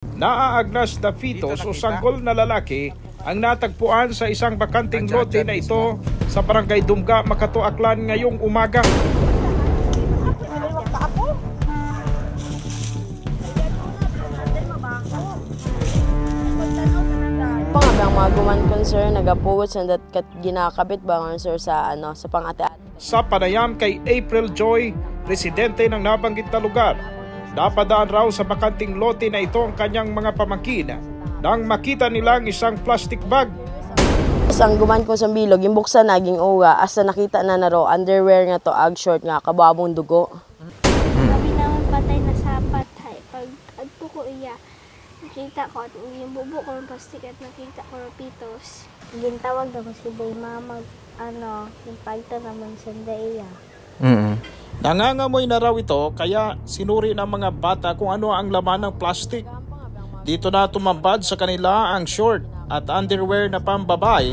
Naaagnas na fetus o sanggol na lalaki ang natagpuan sa isang bakanting lote na ito sa Barangay Dumga, Makato, Aklan ngayong umaga. Pangabang mga guman kon sir, nagapugot sa kat ginakabit ba sir sa sa pangate-ate. Sa panayam kay April Joy, residente ng nabanggit na lugar, napadaan raw sa bakanting lote na ito ang kanyang mga pamangkin nang makita nilang isang plastic bag. Ang guman ko sa bilog, yung buksan naging uga, asa nakita na naro underwear nga to, ag short nga, kababong dugo. Sabi naman patay na sapat, hay, pag adto ko iya, nakita ko at yung bubo ko ng plastic at nakita ko ng pitos. Gintawag ako si Dayma yung pagta naman sa iya. Nangangamoy na raw ito kaya sinuri ng mga bata kung ano ang laman ng plastic. Dito na tumambad sa kanila ang short at underwear na pambabae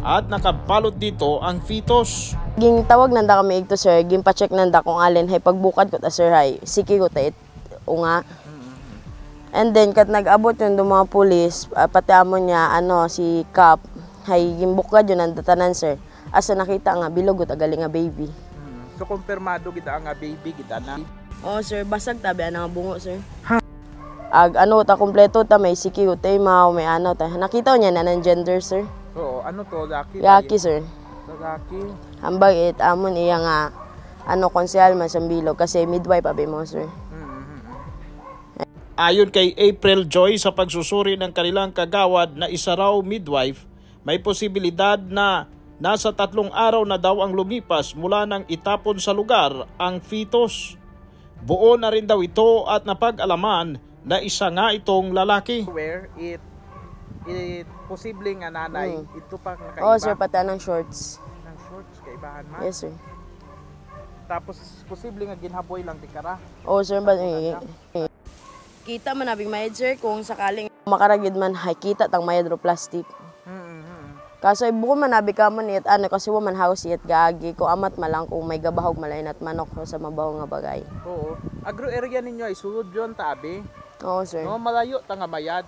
at nakabalot dito ang fetus. Ging tawag nanda kami ito sir, ging pa-check nanda kung alin hay pagbukad ko ta sir hay, siki ko ta unga. And then kat nag-abot yung mga pulis, pati amon niya si Cap hay gimbukad yun ang datanan sir. Asa nakita nga bilog ut agali nga baby. So kumpirmado kita nga baby kita na. Oh sir, basag tabi nga bungo sir. Ag ta kompleto ta may siki utay mao may ta. Nakita niya na ng gender sir. Oo, ano to laki? Yaki sir. Laki. Hambag amon iya nga konsehal man sa bilog kasi midwife abi mo sir. Ayon kay April Joy, sa pagsusuri ng kanilang kagawad na isa raw midwife, may posibilidad na nasa 3 araw na daw ang lumipas mula nang itapon sa lugar ang fetus. Buo na rin daw ito at napag-alaman na isa nga itong lalaki. Where it posible nga nanay, ito pa nakaiba. Oh sir, pati ng shorts. Ng shorts, kaibahan man? Yes sir. Tapos posible nga ginhaboy lang di kara. Oh sir, kita man abing mayad sir kung sakaling makaragid man hay kita tang mayad ro plastic. Kaso buko man abi ka man it kasi wa man house it gaagi ko amat malang kung may gabahog malain at manok sa mabaw nga bagay. Oo. Agro area ninyo ay sulod yon ta abi. Oo sir. No malayo ta nga mayad.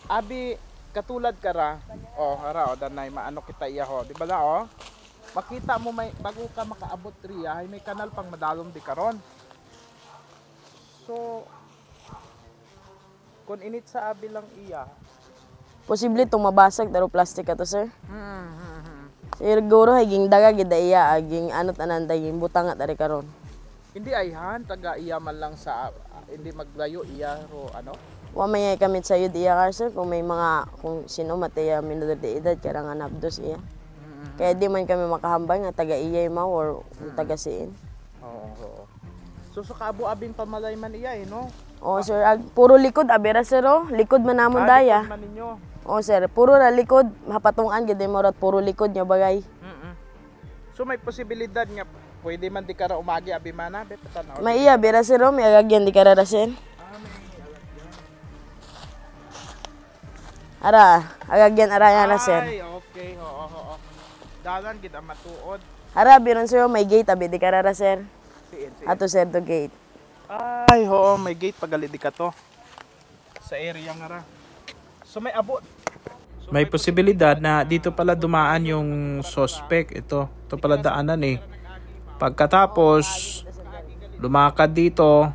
Abi katulad kara. Ara danay maano kita iya ho. Di ba la makita mo may bago ka makaabot riya ay may kanal pang madalom di karon. So kung init sa abi lang iya. Posible itong mabasag daro plastic ato sir. Siguro higing daga gid iya aging anot-ananda yung butang at ari karon. Hindi ayhan taga iya man lang sa hindi maglayo iya ro Wa may kamit sa yud iya sir kung may mga kung sino mataya minor de edad karang anabdos iya. Kaya di man kami makahambal nga taga iya mo or taga siin. Oo. So sa kabo abing pamalay man iya no. Oh sir, puro likod abira sir likod man namon daya. Likod man ninyo. Oh sir, puro na likod, mapatungan gid mo rat puro likod nya bagay. So may posibilidad nga pwede man di kara umagi abi mana bet tanaw. May iya bira sir may agagyan di kara rasen. Ara, agagyan ara yan na sir. Ay, okay. Oo. Dalan gid ang matuod. Ara biron sir may gate abi di kara ra sir. Siin. Ato sir to gate. Ay, oo, may gate pagali di ka to. Sa area nga ra. So may abot. May posibilidad na dito pala dumaan yung suspect. Ito pala daanan Pagkatapos, lumakad dito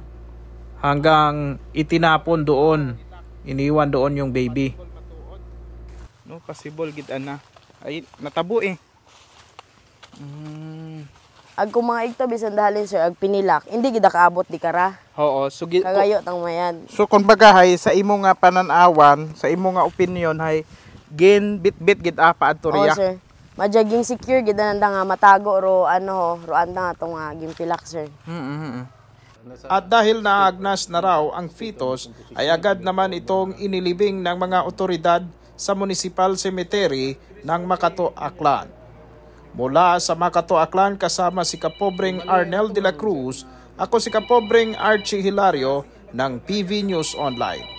hanggang itinapon doon. Iniwan doon yung baby. No, possible gid ana. Ay, natabo Ag kung mga igto bisan dahalin sir ag pinilak, hindi gid kaabot di kara. Oo, so kagayo tang mayan. So kung baga hay sa imo nga pananawan, sa imo nga opinion hay gin bit-bit gid pa adto riya. Oo sir. Majaging secure gid nanda nga matago ro ro anda nga tong gimpilak sir. At dahil naagnas na raw ang fetus, ay agad naman itong inilibing ng mga otoridad sa Municipal Cemetery ng Makato, Aklan. Mula sa Makato, Aklan, kasama si Kapobreng Arnel de la Cruz, ako si Kapobreng Archie Hilario ng PV News Online.